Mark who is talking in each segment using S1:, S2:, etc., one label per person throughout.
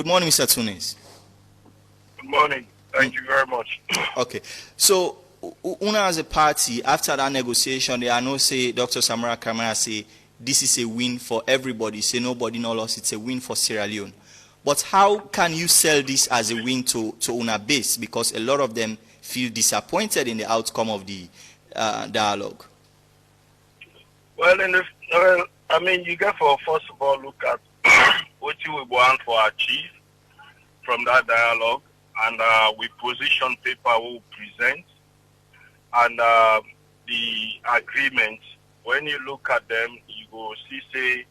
S1: Good morning, Mr. Tunis.
S2: Good morning. Thank you very much.
S1: Okay. So, Una as a party, after that negotiation, they are no say, Dr. Samara Kamara say, this is a win for everybody. Say nobody no loss, it's a win for Sierra Leone. But how can you sell this as a win to Una base? Because a lot of them feel disappointed in the outcome of the dialogue.
S2: Well, you get for first of all look at what you will want for achieve from that dialogue, and we position paper will present, and the agreement. When you look at them, you go see say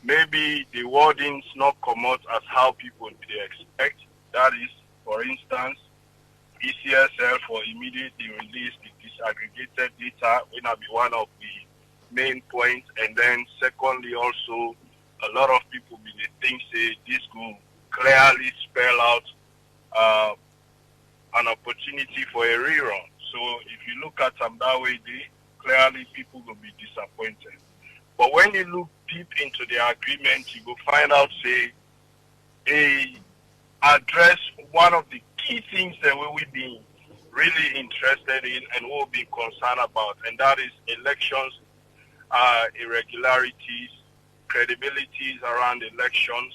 S2: maybe the wordings not come out as how people they expect. That is, for instance, ECSL for immediately release the disaggregated data will not be one of the main points, and then secondly also a lot of people be the think say this will clearly spell out an opportunity for a rerun. So if you look at them that way, clearly people will be disappointed. But when you look deep into the agreement, you will find out say they address one of the key things that we will be really interested in and will be concerned about, and that is elections, irregularities, credibilities around elections.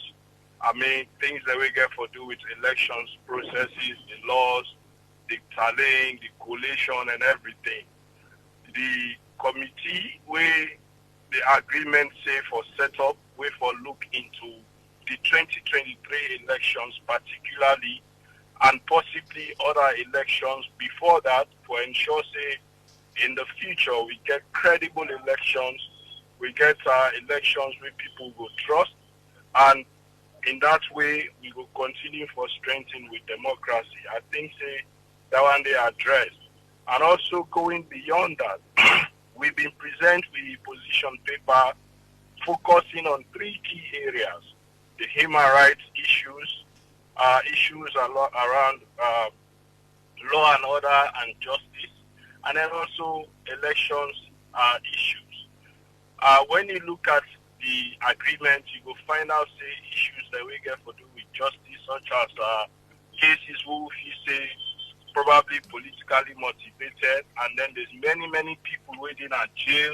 S2: Things that we get for do with elections processes, the laws, the tallying, the collation, and everything. The committee where the agreement say for setup, we for look into the 2023 elections particularly, and possibly other elections before that, for ensure say in the future we get credible elections, we get elections where people will trust, and in that way we will continue for strengthening with democracy. I think say that one they addressed. And also going beyond that, we've been present with the position paper focusing on three key areas: the human rights issues, issues around law and order and justice, and then also elections issues. When you look at the agreement, you will find out say issues that we get for do with justice, such as cases who you say probably politically motivated, and then there's many people waiting at jail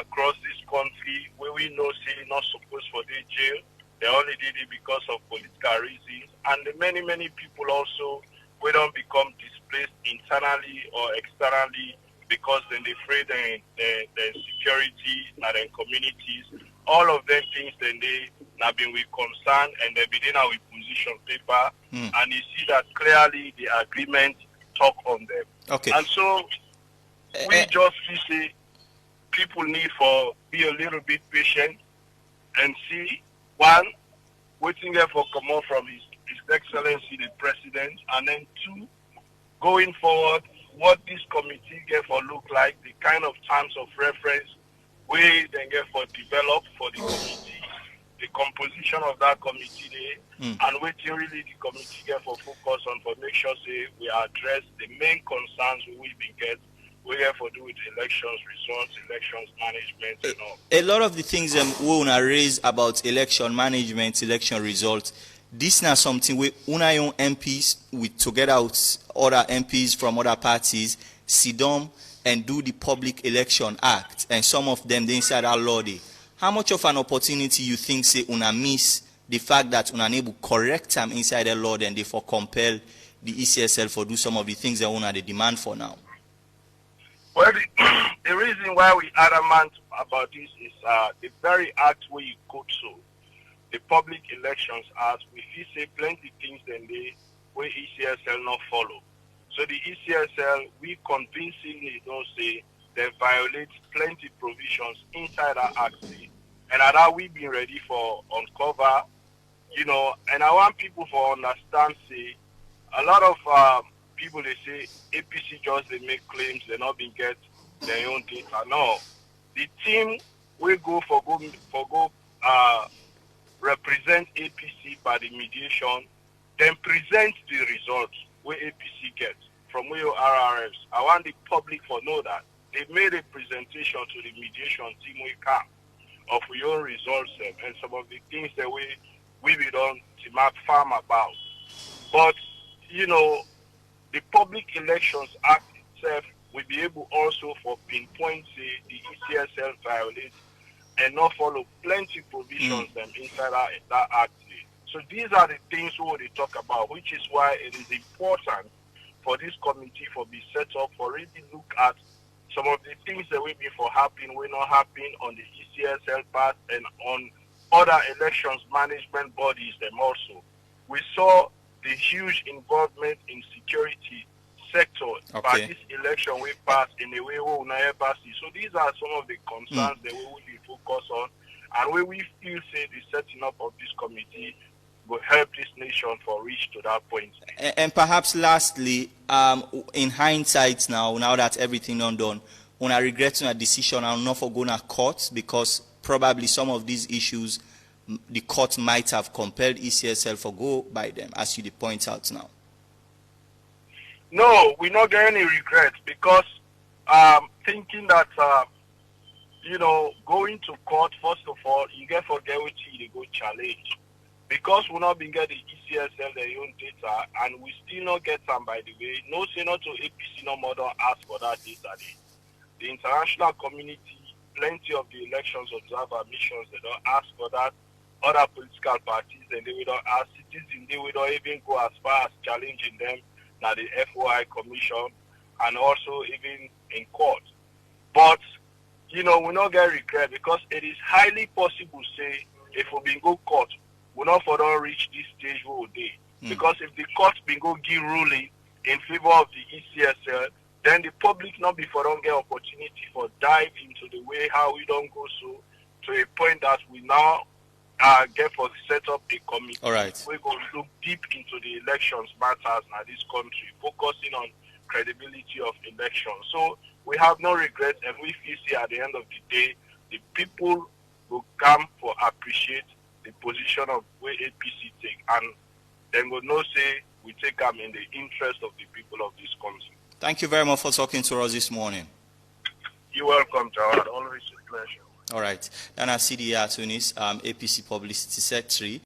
S2: across this country where we know say not supposed for their jail. They only did it because of political reasons, and the many people also we don't become displaced internally or externally because then they afraid the security in their communities. All of them things then they have been with concern, and they begin our position paper, and you see that clearly the agreement talk on them.
S1: Okay.
S2: And so we just see people need for be a little bit patient and see one, waiting there for come out from His Excellency the President, and then two, going forward, what this committee get for look like, the kind of terms of reference we then get for develop for the committee, the composition of that committee there, and waiting really the committee get for focus on for make sure say we address the main concerns we been get. We have to do with elections results, elections management, and all.
S1: A lot of the things we wanna raise about election management, election results, this now something we una young MPs with together with other MPs from other parties sit down and do the Public Election Act, and some of them they inside our law day. How much of an opportunity you think say una miss the fact that una able correct them inside the law and therefore compel the ECSL for do some of the things that una they demand for now?
S2: Well, the reason why we adamant about this is the very act where you quote so, the Public Elections Act, we say plenty things then they where ECSL not follow. So the ECSL, we convincingly don't say they violate plenty provisions inside our act, and that we been ready for uncover, and I want people to understand, say, a lot of people they say APC just they make claims they not been get their own data. No, the team will go represent APC by the mediation, then present the results where APC gets from where RRFs. I want the public to know that they made a presentation to the mediation team we come of your own results and some of the things that we we don't farm about. But, the Public Elections Act itself will be able also for pinpoint the ECSL violates and not follow plenty provisions them inside that act. So these are the things we will talk about, which is why it is important for this committee for be set up for really look at some of the things that will be for happening, will not happen on the ECSL part and on other elections management bodies them also. We saw the huge involvement in security sector by this election we passed in a way we will never see. So these are some of the concerns that we will be focused on, and we feel say the setting up of this committee will help this nation for reach to that point.
S1: And perhaps lastly, in hindsight now that everything done, when I regret a decision, I'm not for going to court because probably some of these issues the court might have compelled ECSL for go by them, as you point out now.
S2: No, we not get any regret because thinking that going to court, first of all, you get forget what you go challenge. Because we not been get the ECSL their own data and we still not get them, by the way. No say not to APC no more don't ask for that data. The international community, plenty of the elections observer missions, they don't ask for that. Other political parties, and they will not ask citizens, they will not even go as far as challenging them now the FOI commission and also even in court. But we not get regret because it is highly possible say if we been go court, we not for don't reach this stage we will do. Because if the court been go give ruling in favor of the ECSL, then the public not before don't get opportunity for dive into the way how we don't go so to a point that we now get for set up a committee.
S1: All right.
S2: We're going to look deep into the elections matters in this country, focusing on credibility of elections. So we have no regret, and we feel say at the end of the day, the people will come for appreciate the position of where APC take, and then will not say we take them in the interest of the people of this country.
S1: Thank you very much for talking to us this morning.
S2: You're welcome, Jawad. Always a pleasure.
S1: All right. Then I see the Tunis, APC Publicity Secretary.